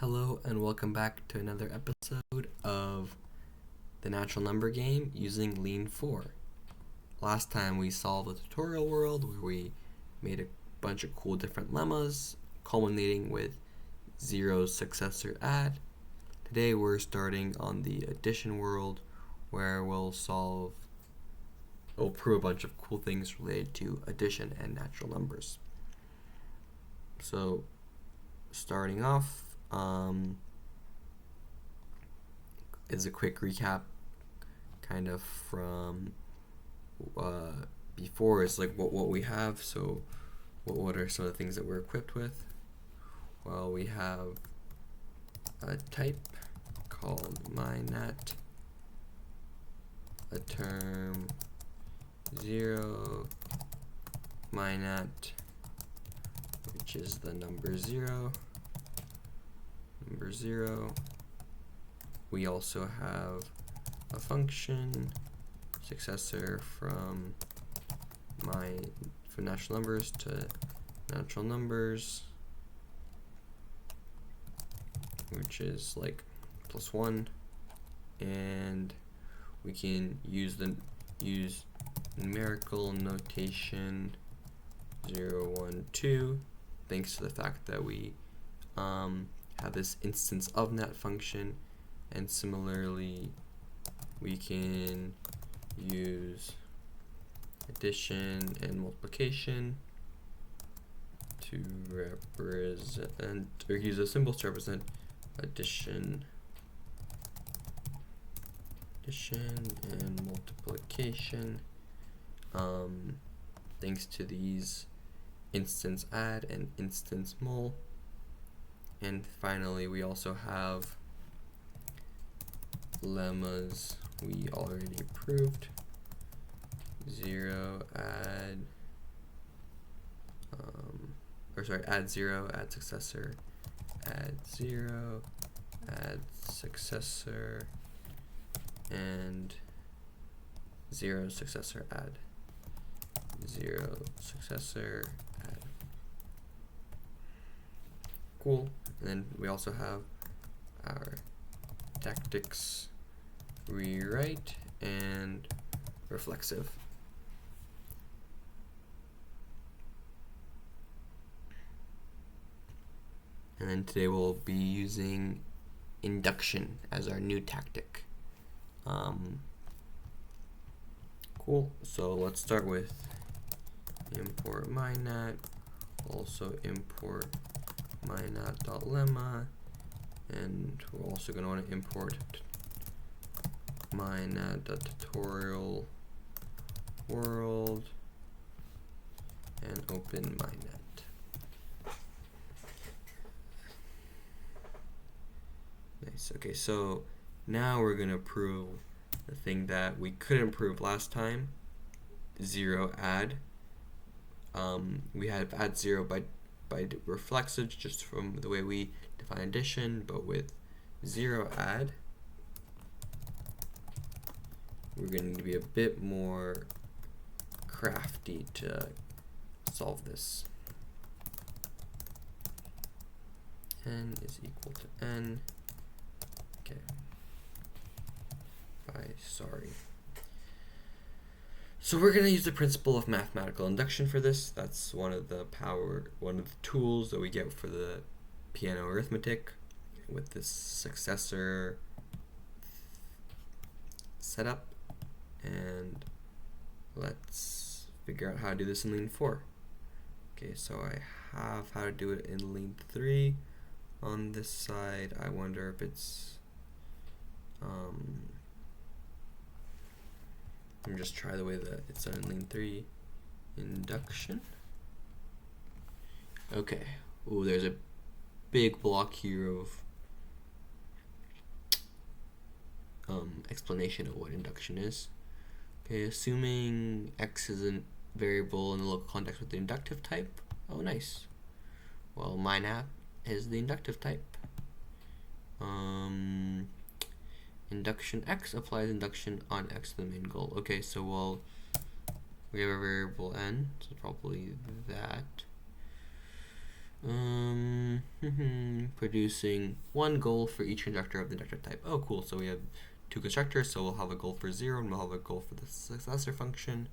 Hello and welcome back to another episode of the natural number game using Lean4. Last time we solved the tutorial world where we made a bunch of cool different lemmas culminating with zero successor add. Today we're starting on the addition world where we'll prove a bunch of cool things related to addition and natural numbers. So starting off, is a quick recap kind of from before. Is like what we have. So what are some of the things that we're equipped with? Well, we have a type called myNat, a term 0, myNat, which is the number 0. We also have a function successor from natural numbers to natural numbers, which is like +1, and we can use numerical notation 0, 1, 2, thanks to the fact that we have this instance of nat function, and similarly we can use addition and multiplication to represent, or use a symbol to represent addition and multiplication, thanks to these instance add and instance mul. And finally, we also have lemmas we already proved. 0 add, add 0, add successor, add 0, add successor, and 0 successor add, 0 successor add. Cool. And then we also have our tactics rewrite and reflexive. And then today we'll be using induction as our new tactic. Cool. So let's start with import myNat, also import myNat.lemma, and we're also going to want to import myNat.tutorial world and open myNat. Nice. Okay, so now we're going to prove the thing that we couldn't prove last time, 0 add. We had add 0 by reflexive, just from the way we define addition, but with 0 add, we're going to need to be a bit more crafty to solve this. N is equal to N. Okay. Sorry. So we're going to use the principle of mathematical induction for this. That's one of the tools that we get for the piano arithmetic with this successor setup. And let's figure out how to do this in Lean4. Okay, so I have how to do it in Lean3 on this side. I wonder if it's let me just try the way that it's done in Lean3. Induction. Okay. Ooh, there's a big block here of explanation of what induction is. Okay, assuming x is a variable in the local context with the inductive type. Oh, nice. Well, myNat is the inductive type. Induction x applies induction on x to the main goal. Okay, so we have a variable n, so probably that. Producing one goal for each constructor of the constructor type. Oh, cool. So we have two constructors, so we'll have a goal for 0 and we'll have a goal for the successor function.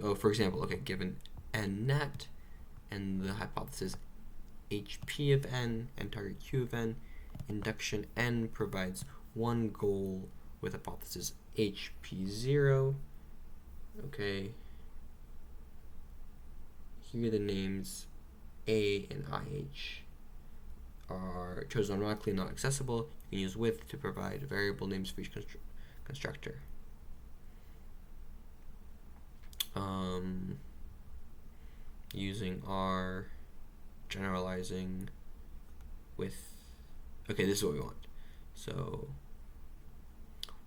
Oh, for example, okay, given n net and the hypothesis HP of n and target Q of n, induction n provides one goal with hypothesis HP0. Okay. Here the names A and IH are chosen automatically, not accessible. You can use with to provide variable names for each constructor. Using R, generalizing with, okay, this is what we want. So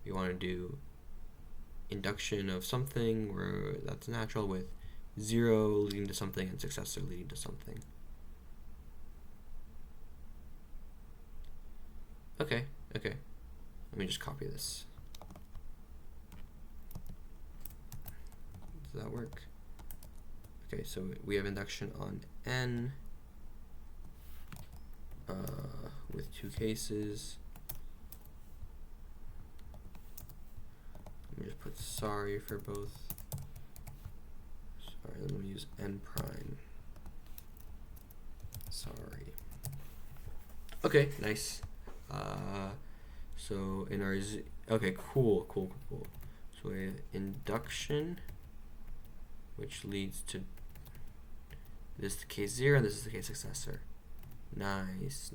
we want to do induction of something where that's natural with 0 leading to something and successor leading to something. Okay. Let me just copy this. Does that work? Okay, so we have induction on n with two cases. Let me just put sorry for both. Sorry, let me use n prime. Sorry. Okay, nice. So in our okay, cool. So we have induction, which leads to this is the case 0 and this is the case successor. Nice.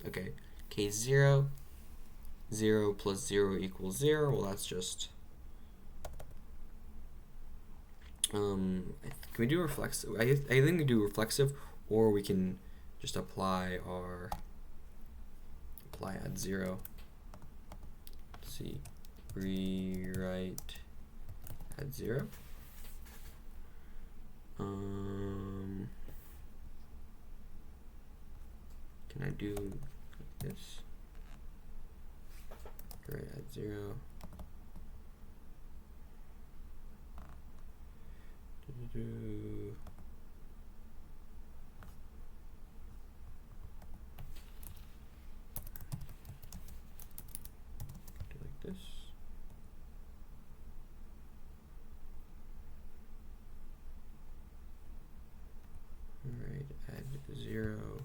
Okay, case 0, 0 plus 0 equals 0. Well, that's just can we do reflexive? I think we do reflexive, or we can just apply add 0. Let's see, rewrite add 0. Can I do this? Right, add 0. Do like this. Alright, add 0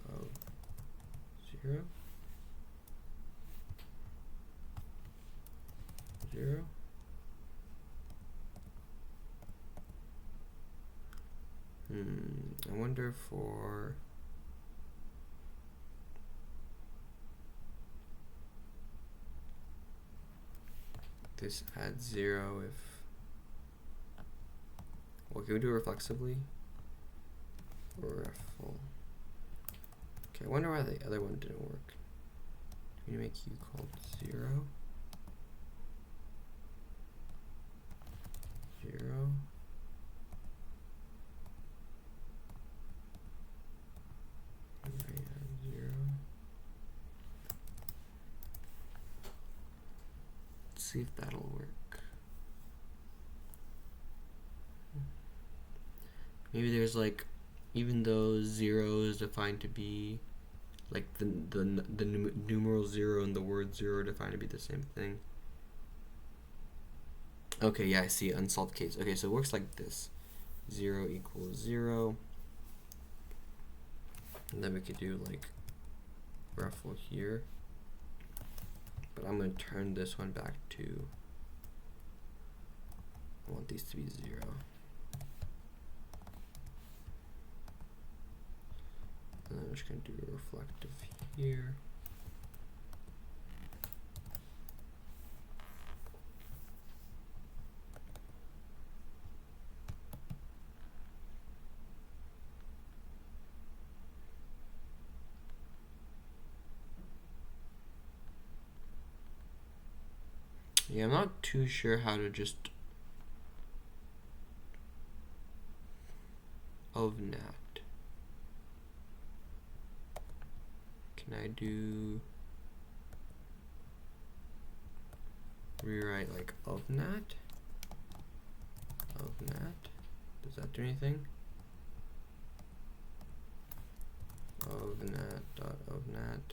of 0. 0. I wonder for this add 0 if, well, can we do it reflexively? Refl. Okay, I wonder why the other one didn't work. Do we make u called 0? 0. See if that'll work. Maybe there's like, even though 0 is defined to be like the numeral 0 and the word 0 are defined to be the same thing. Okay, yeah, I see, unsolved case. Okay, so it works like this. 0 equals 0. And then we could do like ruffle here. But I'm going to turn this one back to, I want these to be 0. And then I'm just going to do a reflective here. Yeah, I'm not too sure how to just of nat. Can I do rewrite like of nat? Of nat? Does that do anything? of nat dot of nat.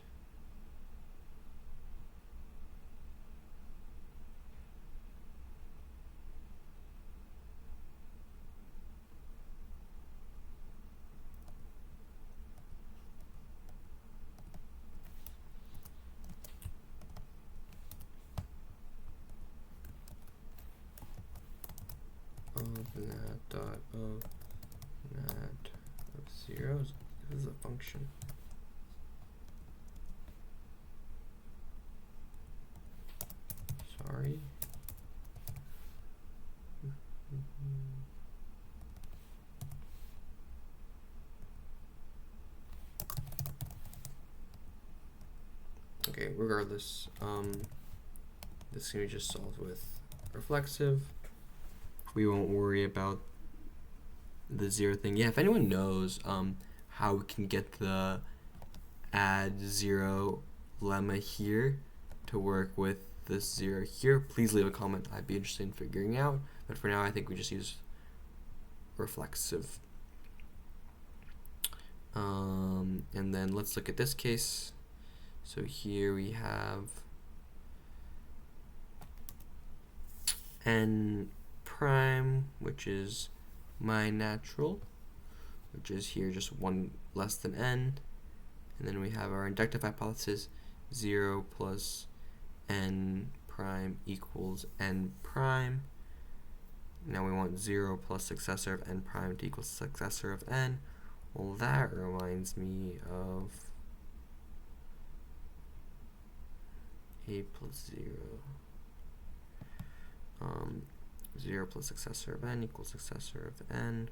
Of nat dot of nat of zeros. This is a function. Sorry. Okay, regardless, this can be just solved with reflexive. We won't worry about the zero thing. Yeah, if anyone knows how we can get the add zero lemma here to work with this zero here, please leave a comment. I'd be interested in figuring out. But for now, I think we just use reflexive. And then let's look at this case. So here we have n prime, which is my natural, which is here just 1 less than n. And then we have our inductive hypothesis, 0 plus n prime equals n prime. Now we want 0 plus successor of n prime to equal successor of n. Well, that reminds me of a plus 0. 0 plus successor of n equals successor of n.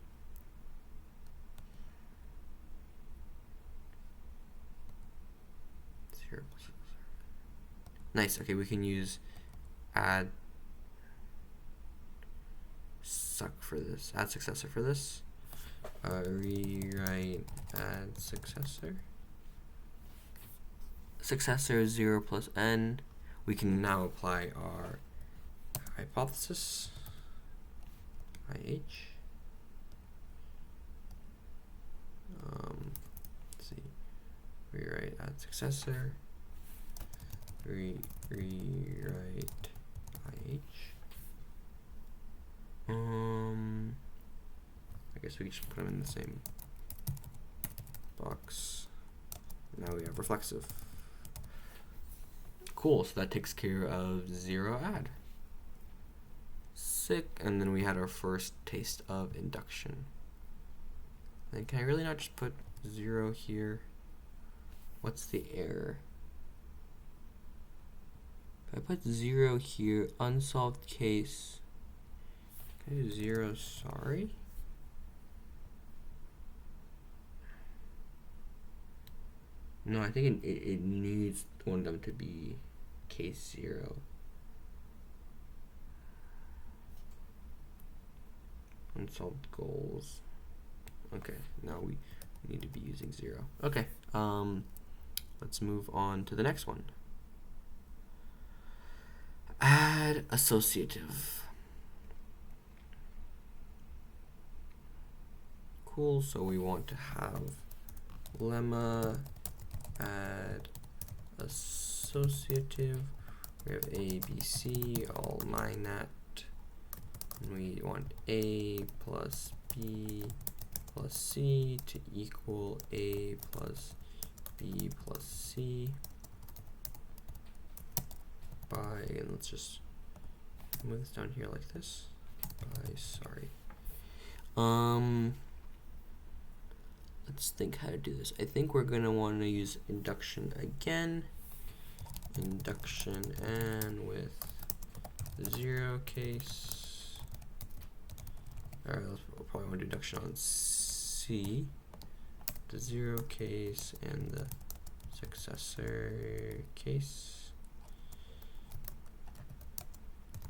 Nice. Okay, we can use add suck for this. Add successor for this. Rewrite add successor. Successor is 0 plus n. We can now apply our hypothesis. IH. Let's see. Rewrite add successor. Rewrite IH. I guess we just put them in the same box. Now we have reflexive. Cool, so that takes care of zero add. Sick, and then we had our first taste of induction. Then can I really not just put 0 here? What's the error? If I put 0 here, unsolved case, can I do 0, sorry? No, I think it needs one of them to be case 0. Unsolved goals. Okay, now we need to be using 0. Okay, let's move on to the next one. Add associative. Cool, so we want to have lemma add associative. We have A, B, C, all my nat. And we want A plus B plus C to equal A plus B plus C. By, and let's just move this down here like this. By, sorry. Let's think how to do this. I think we're gonna want to use induction again. Induction and with the 0 case. Alright, we'll probably want to do induction on C. The 0 case and the successor case.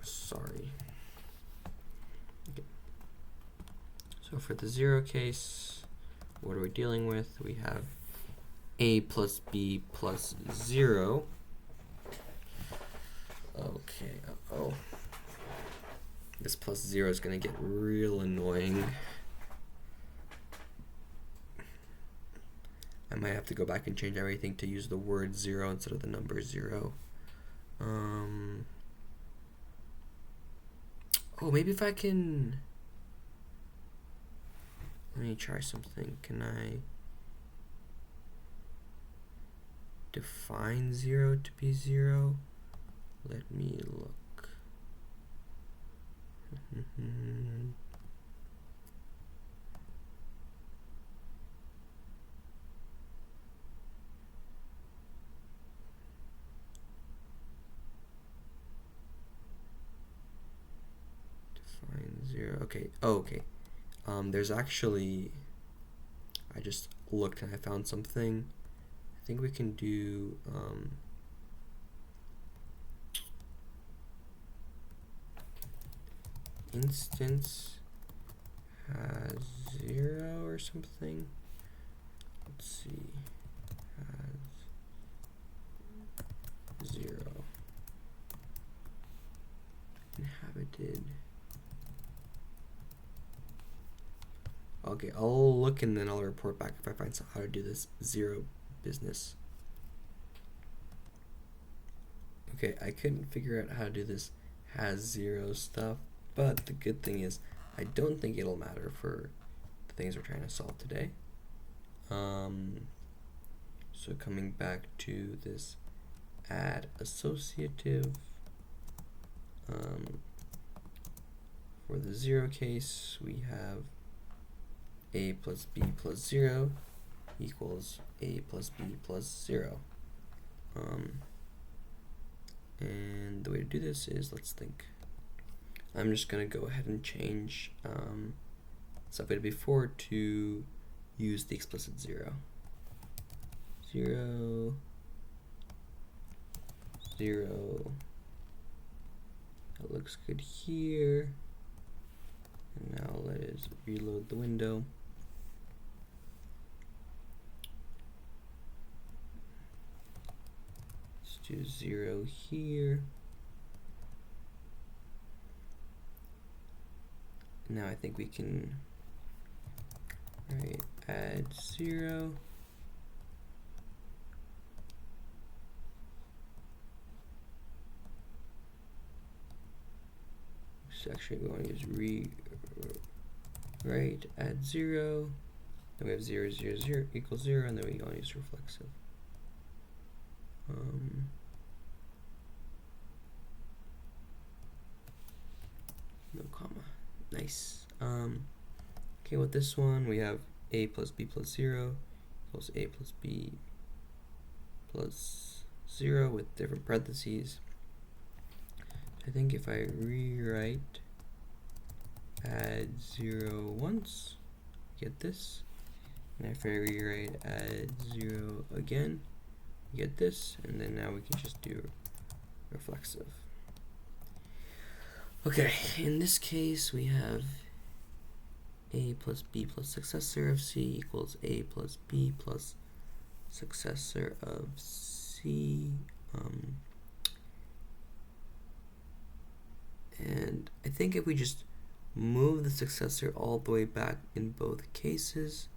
Sorry. Okay. So for the 0 case, what are we dealing with? We have A plus B plus 0. Okay, uh-oh. This plus 0 is going to get real annoying. I might have to go back and change everything to use the word 0 instead of the number 0. Oh, maybe if I can... Let me try something. Can I define 0 to be 0? Let me look. Define 0. Okay. Oh, okay. There's actually, I just looked and I found something. I think we can do instance has 0 or something. Let's see. Has 0 inhabited. Okay, I'll look and then I'll report back if I find how to do this 0 business. Okay, I couldn't figure out how to do this has 0 stuff, but the good thing is I don't think it'll matter for the things we're trying to solve today. So coming back to this add associative, for the 0 case, we have a plus b plus 0 equals a plus b plus 0. And the way to do this is, let's think. I'm just going to go ahead and change stuff we did before to use the explicit 0. 0, 0. That looks good here. And now let us reload the window. Let's do 0 here. Now I think we can add 0. So actually we want to use add 0. Then we have 0, 0, 0 equals 0, and then we want to use reflexive. No comma. Nice. Okay, with this one we have a plus b plus 0 equals a plus b plus 0 with different parentheses. I think if I rewrite add 0 once, get this. And if I rewrite add 0 again, get this. And then now we can just do reflexive. Okay, in this case we have a plus b plus successor of c equals a plus b plus successor of c. And I think if we just move the successor all the way back in both cases,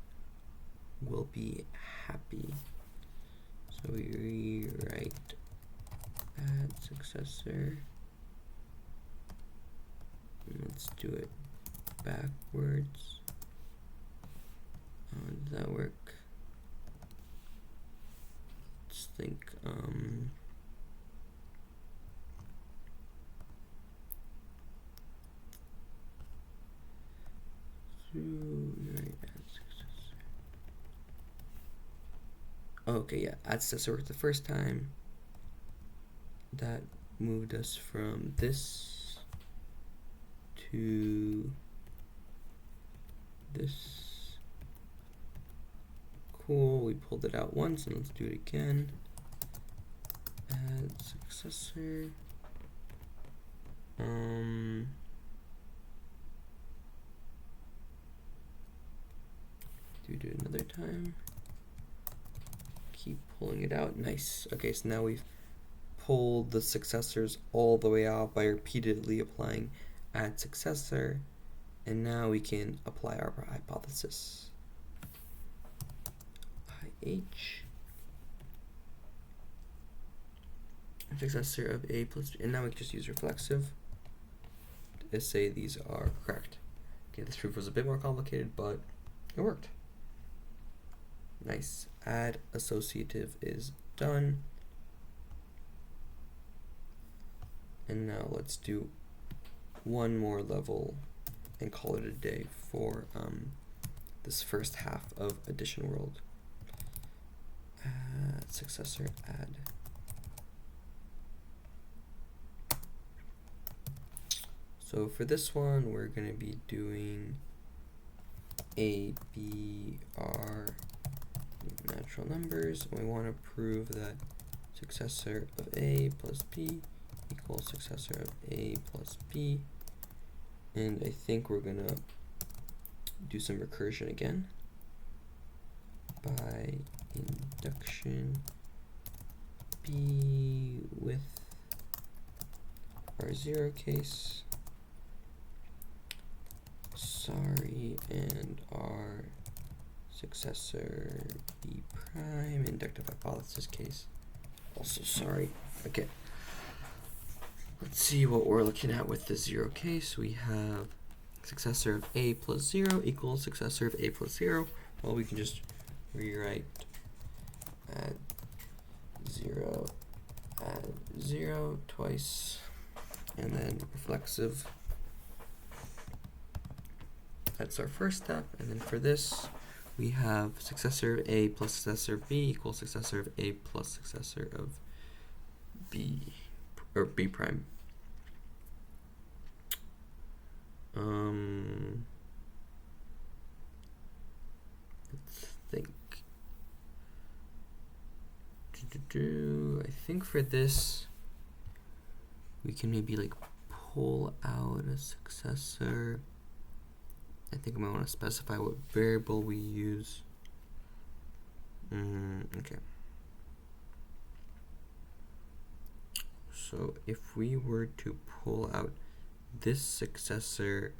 we'll be happy. So we rewrite add successor. Let's do it backwards. Does that work? Let's think. Okay, yeah, add successor worked the first time. That moved us from this to this. Cool, we pulled it out once, and let's do it again. Add successor. Do it another time. Keep pulling it out. Nice. Okay, so now we've pulled the successors all the way out by repeatedly applying add successor, and now we can apply our hypothesis. h, successor of a plus b, and now we can just use reflexive to say these are correct. Okay, this proof was a bit more complicated, but it worked. Nice. Add associative is done. And now let's do one more level and call it a day for this first half of Addition World. Add successor, add. So for this one, we're going to be doing A, B, R, natural numbers. And we want to prove that successor of A plus B equals successor of A plus B. And I think we're going to do some recursion again by induction B with our zero case. Sorry, and our successor B prime, inductive hypothesis case. Also sorry. Okay. Let's see what we're looking at with the zero case. We have successor of A plus 0 equals successor of A plus 0. Well, we can just rewrite add 0, add 0 twice, and then reflexive. That's our first step. And then for this, we have successor of A plus successor of B equals successor of A plus successor of B, or B prime. Let's think. I think for this, we can maybe like pull out a successor. I think I might want to specify what variable we use. Okay. So if we were to pull out this successor,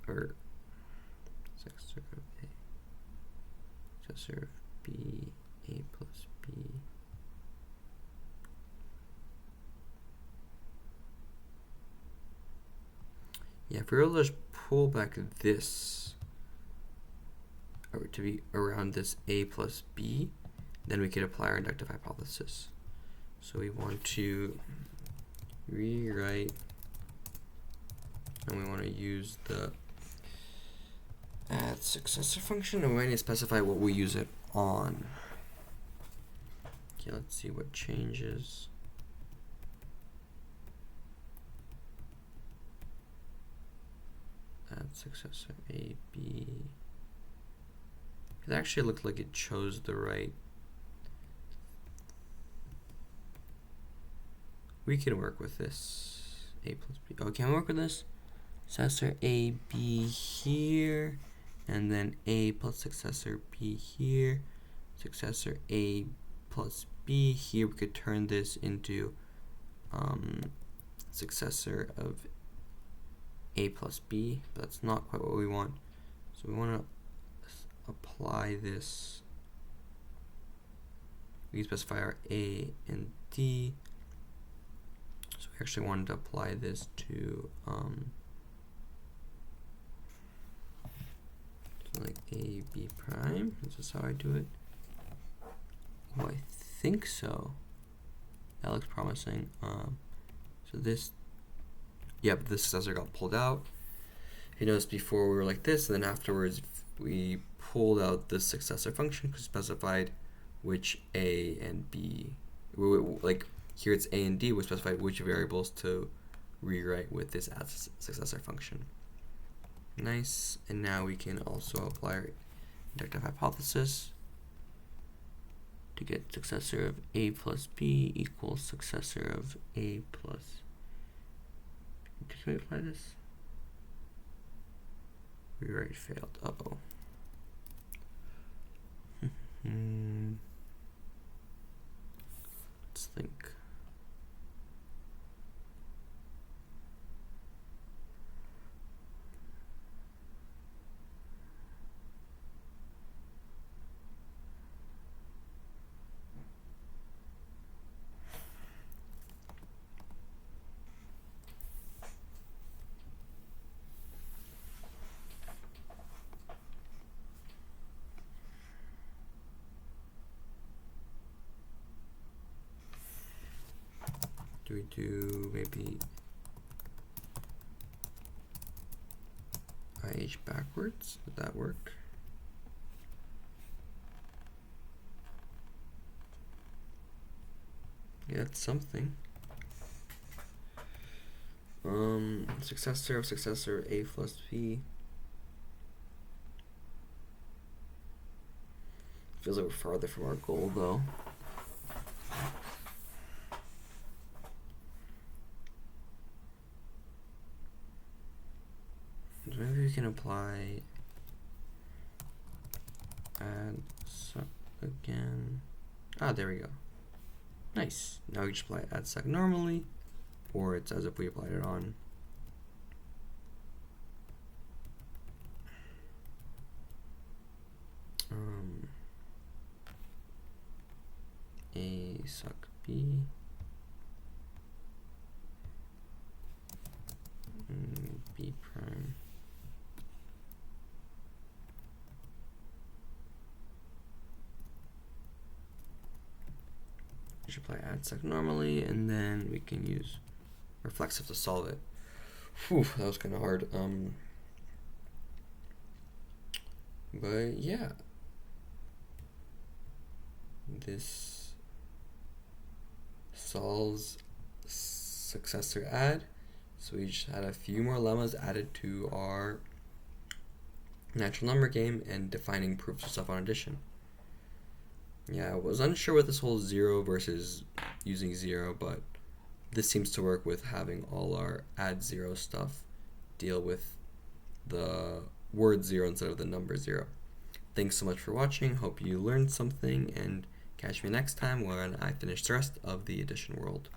or successor of A, successor of B, A plus B. Yeah, if we were to just pull back this, or to be around this A plus B, then we could apply our inductive hypothesis. So we want to rewrite, and we want to use the add successor function, and we need to specify what we use it on. Okay, let's see what changes. Add successor A, B. It actually looked like it chose the right. We can work with this. A plus B. Oh, can we work with this? Successor A, B here, and then A plus successor B here. Successor A plus B here. We could turn this into successor of A plus B, but that's not quite what we want. So we want to apply this. We can specify our A and D. So we actually wanted to apply this to so like A, B prime. Is this how I do it? Oh, I think so. That looks promising. So this, yep, this successor got pulled out. You notice before we were like this, and then afterwards we pulled out this successor function because specified which A and B, like here it's A and D, we specified which variables to rewrite with this add successor function. Nice, and now we can also apply our inductive hypothesis to get successor of A plus B equals successor of A plus. Can we apply this? Rewrite failed. Uh-oh. Let's think. Do we do maybe IH backwards? Would that work? Yeah, that's something. Successor of successor A plus B. Feels like we're farther from our goal though. Maybe we can apply add suck again. Ah, there we go. Nice. Now we just apply add suck normally, or it's as if we applied it on. A suck B. B prime. We should apply add suck normally, and then we can use reflexive to solve it. Whew, that was kind of hard. But yeah, this solves successor add. So we just had a few more lemmas added to our natural number game and defining proofs of stuff on addition. Yeah, I was unsure with this whole 0 versus using 0, but this seems to work with having all our add 0 stuff deal with the word 0 instead of the number 0. Thanks so much for watching. Hope you learned something, and catch me next time when I finish the rest of the addition world.